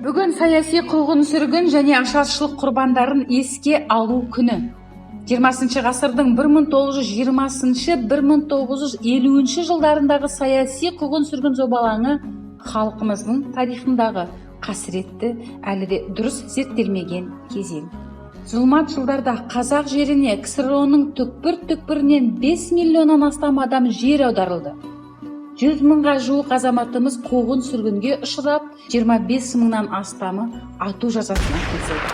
Бүгін саяси қуғын-сүргін және ашаршылық құрбандарын еске алу күні. 20 ғасырдың 1920-1950 жылдарындағы саяси қуғын-сүргін зобалаңы халқымыздың тарихындағы қасіретті, әлі де дұрыс зерттелмеген кезең. Зұлмат жылдарда қазақ жеріне КСРО-ның түкпір-түкпірінен 5 миллионнан астам адам жер аударылды. 100 мыңға жуық азаматымыз қуғын-сүргінге ұшырап, 25 мыңнан астамы ату жазасына кесілді.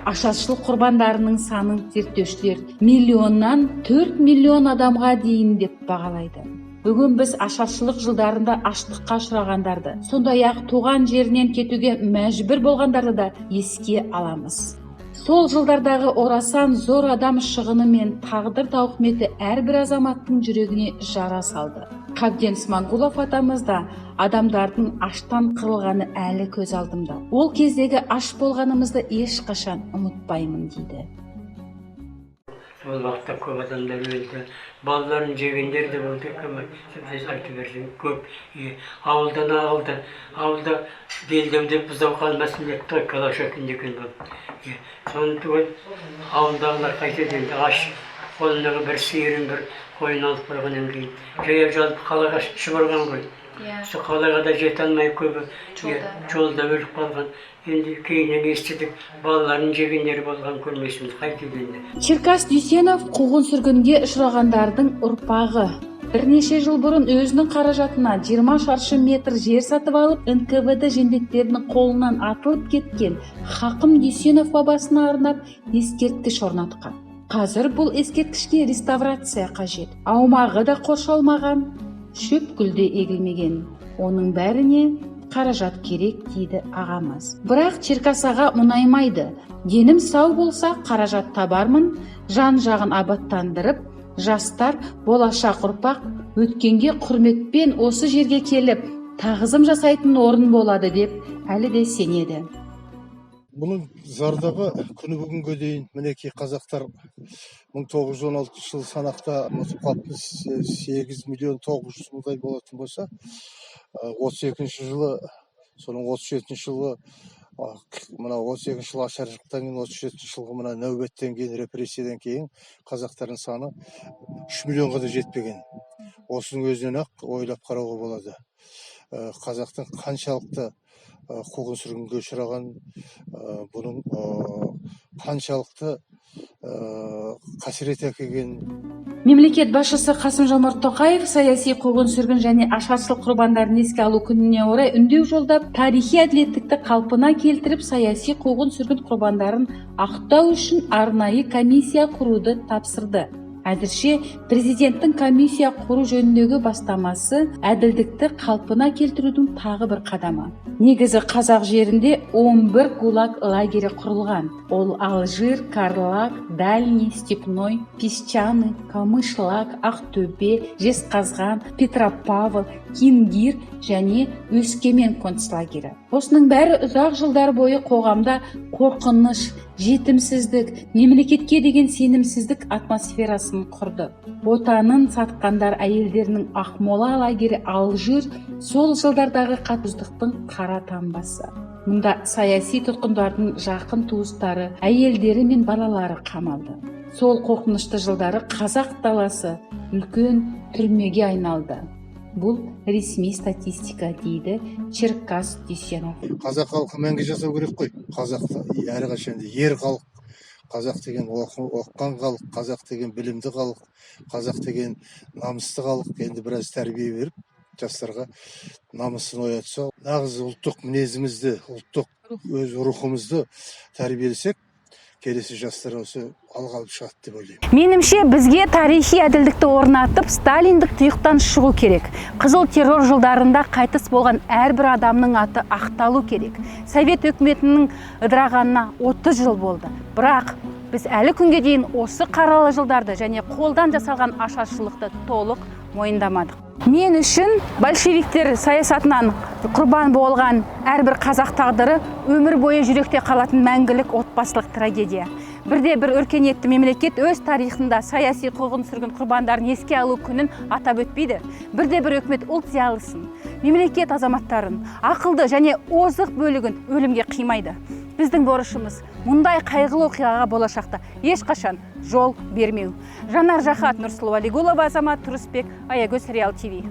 Ашаршылық құрбандарының санын зерттеушілер миллионнан 4 миллион адамға дейін деп бағалайды. Бүгін біз ашаршылық жылдарында аштыққа ұшырағандарды, сондай-ақ туған жерінен кетуге мәжбүр болғандарды да еске аламыз. Сол жылдардағы орасан зор адам шығыны мен тағдыр тауқыметі әрбір азаматтың жүрегіне жара салды. Қабден Смағұлов атамыз да адамдардың аштан қырылғаны әлі көз алдымда. Ол кездегі аш болғанымызды ешқашан ұмытпаймын дейді. Ол вақытта көп адамдар өлді. Балаларын жегендер де болды. Айтып берсең көп. Ауылдан ағылды. Ауылда белдеуде бұзау қалмасын деп той калаша күнде күн болды. Соны түгел ауылдағылар қайтеді енді аш. Қолындағы бір сиырын бір қойын алып барғаннан кейін жаяу жалпы қалаға шұбырған ғой. Сол қалаға да жете алмай көбі жолда өліп қалған. Енді кейіннен естідік, балаларын жегендері болған көрмесіміз қайтып енді. Черкас Дуйсенов қуғын-сүргінге ұшырағандардың ұрпағы. Бірнеше жыл бұрын өзінің қаражатына 20 шаршы метр жер сатып алып, НКВД жендеттерінің қолынан атылып кеткен Хақым Дуйсенов бабасына арнап ескерткіш орнатқан. Қазір бұл ескерткішке реставрация қажет. Аумағы да қоршалмаған, шөп гүлде егілмеген. Оның бәріне қаражат керек дейді ағамыз. Бірақ Черкас аға мұнаймайды. Денім сау болса қаражат табармын, жан жағын абаттандырып, жастар, болашақ ұрпақ өткенге құрметпен осы жерге келіп, тағзым жасайтын орын болады деп әлі де сенеді. Бұның зардабы күні бүгінге дейін мінекей қазақтар 1916 жыл санақта 8 миллион 900 мыңдай болатын болса, 32 жылы, соның 37 жылы, мына 32 жылы ашаршылықтан кейін 37 жылғы мына нәубеттен кейін, репрессиядан кейін қазақтардың саны 3 миллионға да жетпеген. Осының өзінен ақ ойлап қарауға болады. Қазақтың қаншалықты қуғын-сүргінге ұшыраған, бұның қаншалықты қасірет әкелген. Мемлекет басшысы Қасым-Жомарт Тоқаев саяси қуғын-сүргін және ашаршылық құрбандарын еске алу күніне орай үндеу жолдап, тарихи әділеттікті қалпына келтіріп, саяси қуғын-сүргін құрбандарын ақтау үшін арнайы комиссия құруды тапсырды. Әзірше президенттің комиссия құру жөніндегі бастамасы әділдікті қалпына келтірудің тағы бір қадамы. Негізі қазақ жерінде 11 гулаг лагері құрылған. Ол Алжир, Карлаг, Дальний, Степной, Песчаный, Камышлак, Ақтөбе, Жезқазған, Петропавл, Кингир және Өскемен концлагері. Осының бәрі ұзақ жылдар бойы қоғамда қорқыныш, жетімсіздік, мемлекетке деген сенімсіздік атмосферасын құрды. Отанын сатқандар әйелдерінің Ақмола лагері Алжир сол жылдардағы қатыгездіктің қара таңбасы. Мұнда саяси тұтқындардың жақын туыстары, әйелдері мен балалары қамалды. Сол қорқынышты жылдары қазақ даласы үлкен түрмеге айналды. Бұл ресми статистика дейді Черкас Дуйсенов. Қазақ халқы мәңгі жасау керек қой. Қазақта әрқашан ер халық. Қазақ деген оққан халық, қазақ деген білімді халық, қазақ деген намысты халық. Енді біраз тәрбие беріп, жастарға намысын оятса, нағыз ұлттық мінезімізді, ұлттық өз рухымызды тәрбиелесек, келесі жастар осы алға алып шығады деп ойлаймын. Меніңше бізге тарихи әділдікті орнатып, сталиндік тұйықтан шығу керек. Қызыл террор жылдарында қайтыс болған әрбір адамның аты ақталу керек. Совет үкіметінің ыдырағанына 30 жыл болды. Бірақ біз әлі күнге дейін осы қаралы жылдарды және қолдан жасалған ашаршылықты толық мойындамадық. Мен үшін большевиктер саясатынан құрбан болған әрбір қазақ тағдыры өмір бойы жүректе қалатын мәңгілік отбасылық трагедия. Бірде бір өркениетті мемлекет өз тарихында саяси қуғын-сүргін құрбандарын еске алу күнін атап өтпейді. Бірде бір өкімет ұлт зиялысын, мемлекет азаматтарын, ақылды және озық бөлігін өлімге қимайды. Біздің борышымыз мұндай қайғылы оқиғаға болашақта ешқашан жол бермеу. Жанар Жахат, Нұрсұлу Алигулова, Азамат Тұрысбек, Аягоз Реал ТВ.